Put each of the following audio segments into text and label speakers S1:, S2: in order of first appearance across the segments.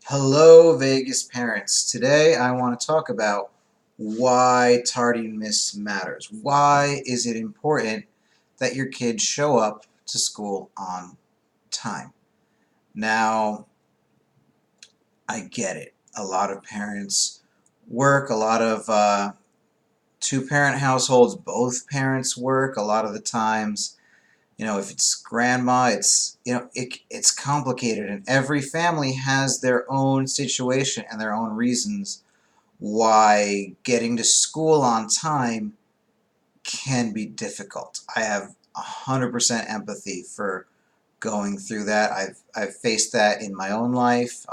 S1: Hello, Vegas parents. Today I want to talk about why tardiness matters. Why is it important that your kids show up to school on time? Now, I get it. A lot of parents work, a lot of two-parent households, both parents work a lot of the times. If it's grandma, it's complicated, and every family has their own situation and their own reasons why getting to school on time can be difficult. I have 100% empathy for going through that. I've faced that in my own life.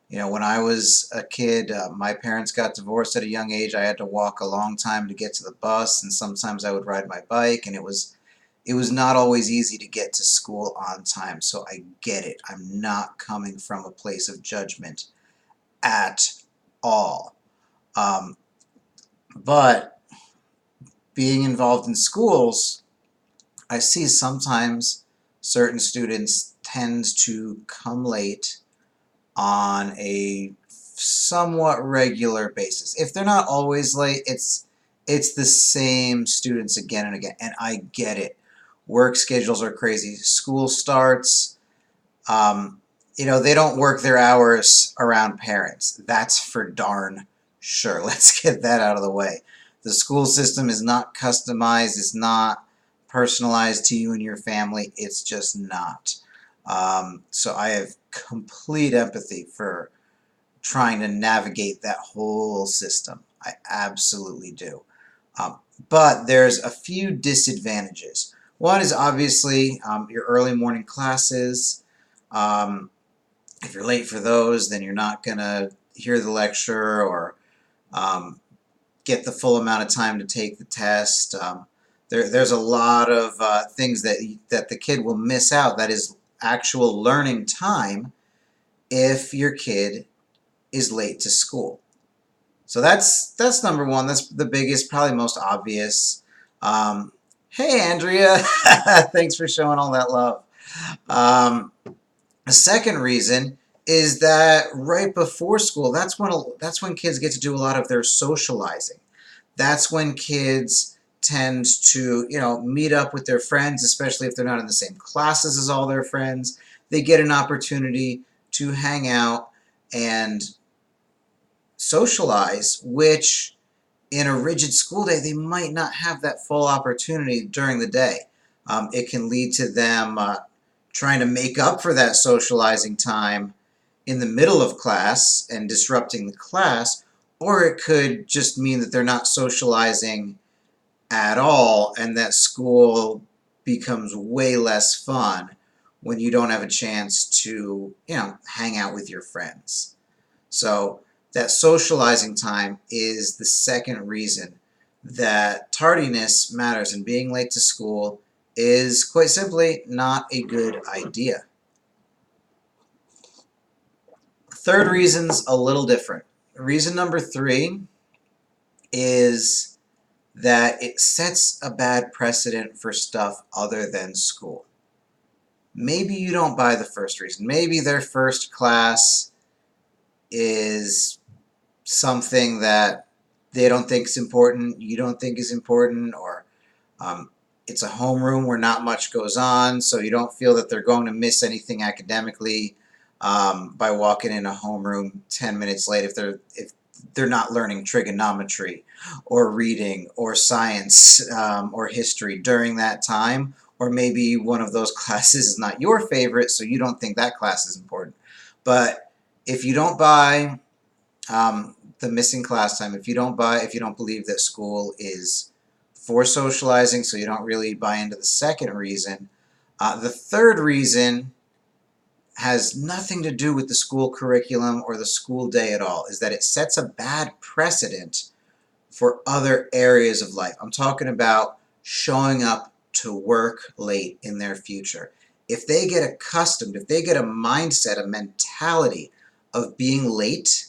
S1: When I was a kid, my parents got divorced at a young age. I had to walk a long time to get to the bus, and sometimes I would ride my bike, and it was not always easy to get to school on time. So I get it. I'm not coming from a place of judgment at all. Um, but being involved in schools, I see sometimes certain students tend to come late on a somewhat regular basis. If they're not always late, it's the same students again and again, and I get it. Work schedules are crazy. School starts, they don't work their hours around parents. That's for darn sure. Let's get that out of the way. The school system is not customized, it's not personalized to you and your family. It's just not. So I have complete empathy for trying to navigate that whole system. I absolutely do. But there's a few disadvantages. One is obviously your early morning classes. Um, if you're late for those, then you're not going to hear the lecture or um, get the full amount of time to take the test. There's a lot of things that the kid will miss out. That is actual learning time if your kid is late to school. So that's number one. That's the biggest, probably most obvious. Um, hey, Andrea, thanks for showing all that love. Um, the second reason is that right before school, that's when kids get to do a lot of their socializing. That's when kids tend to, meet up with their friends, especially if they're not in the same classes as all their friends. They get an opportunity to hang out and socialize, which in a rigid school day, they might not have that full opportunity during the day. It can lead to them trying to make up for that socializing time in the middle of class and disrupting the class, or it could just mean that they're not socializing at all and that school becomes way less fun when you don't have a chance to, hang out with your friends. So that socializing time is the second reason that tardiness matters, and being late to school is quite simply not a good idea. Third reason's a little different. Reason number three is that it sets a bad precedent for stuff other than school. Maybe you don't buy the first reason. Maybe their first class is something that they don't think is important, you don't think is important, or um, it's a homeroom where not much goes on, so you don't feel that they're going to miss anything academically by walking in a homeroom 10 minutes late if they're not learning trigonometry or reading or science or history during that time, or maybe one of those classes is not your favorite, so you don't think that class is important. But if you don't buy the missing class time, if you don't believe that school is for socializing, so you don't really buy into the second reason. The third reason has nothing to do with the school curriculum or the school day at all, is that it sets a bad precedent for other areas of life. I'm talking about showing up to work late in their future. If they get accustomed, if they get a mindset, a mentality of being late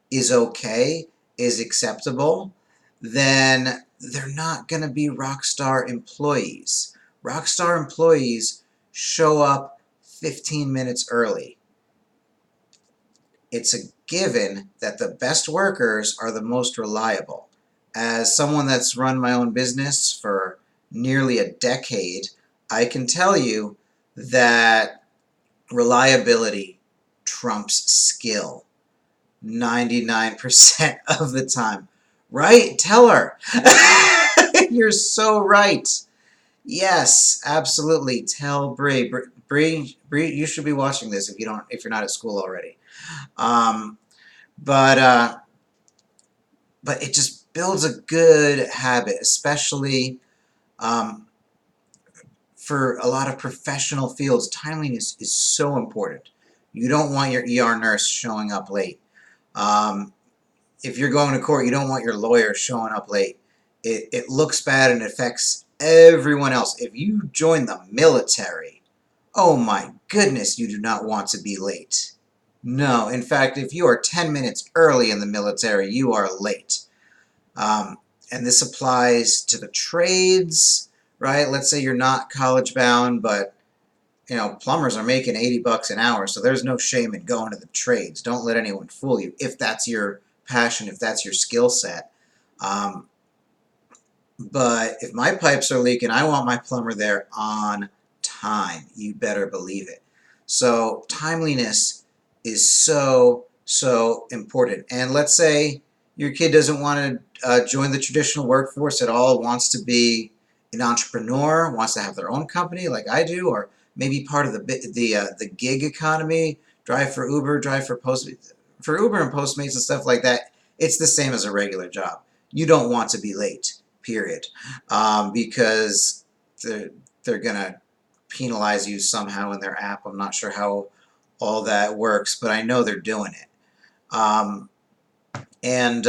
S1: is okay, is acceptable, then they're not going to be rock star employees. Rock star employees show up 15 minutes early. it's a given that the best workers are the most reliable. As someone that's run my own business for nearly a decade, I can tell you that reliability trumps skill 99% of the time. Right? Tell her. You're so right. Yes, absolutely. Tell Bree. Bree, you should be watching this if you're not at school already. Um, but uh, but it just builds a good habit, especially um, for a lot of professional fields. Timeliness is so important. You don't want your ER nurse showing up late. Um, if you're going to court, you don't want your lawyer showing up late. It looks bad and affects everyone else. If you join the military, oh my goodness, you do not want to be late. No, in fact, if you are 10 minutes early in the military, you are late. Um, and this applies to the trades, right? Let's say you're not college bound, but plumbers are making $80 an hour, so there's no shame in going to the trades. Don't let anyone fool you if that's your passion, if that's your skill set. Um, but if my pipes are leaking, I want my plumber there on time. You better believe it. So timeliness is so, so important. And let's say your kid doesn't want to join the traditional workforce at all, wants to be an entrepreneur, wants to have their own company like I do, or maybe part of the gig economy, drive for Uber, drive for for Uber and Postmates and stuff like that. It's the same as a regular job. You don't want to be late, period, because they're gonna penalize you somehow in their app. I'm not sure how all that works, but I know they're doing it. And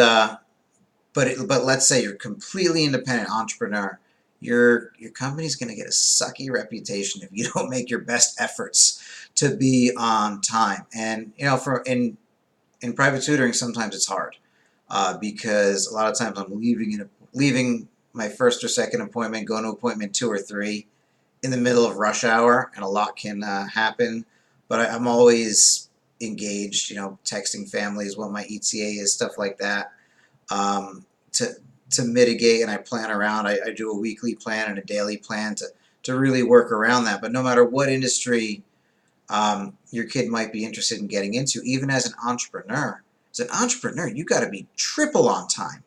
S1: but let's say you're a completely independent entrepreneur. Your company's going to get a sucky reputation if you don't make your best efforts to be on time. And for in private tutoring, sometimes it's hard because a lot of times I'm leaving my first or second appointment, going to appointment 2 or 3 in the middle of rush hour, and a lot can happen. But I'm always engaged, texting families what my ETA is, stuff like that, um, to mitigate, and I plan around. I do a weekly plan and a daily plan to really work around that. But no matter what industry your kid might be interested in getting into, even as an entrepreneur, you got to be triple on time,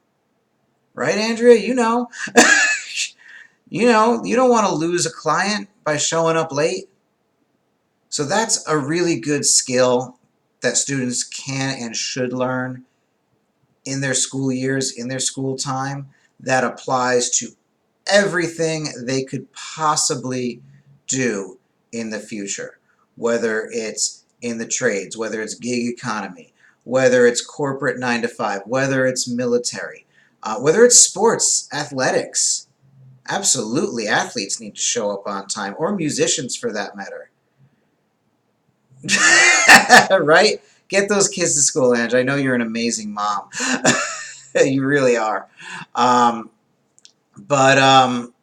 S1: right, Andrea? You don't want to lose a client by showing up late. So that's a really good skill that students can and should learn in their school years, in their school time, that applies to everything they could possibly do in the future, whether it's in the trades, whether it's gig economy, whether it's corporate 9 to 5, whether it's military, whether it's sports, athletics. Absolutely, athletes need to show up on time, or musicians for that matter. Right? Get those kids to school, Ange. I know you're an amazing mom. You really are. Um, but um,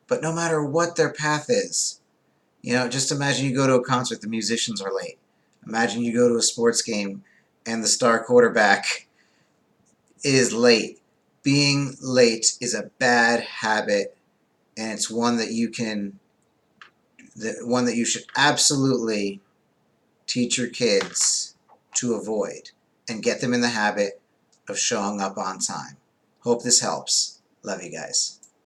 S1: but no matter what their path is, just imagine you go to a concert, the musicians are late. Imagine you go to a sports game and the star quarterback is late. Being late is a bad habit, and it's one that you should absolutely teach your kids to avoid and get them in the habit of showing up on time. Hope this helps. Love you guys.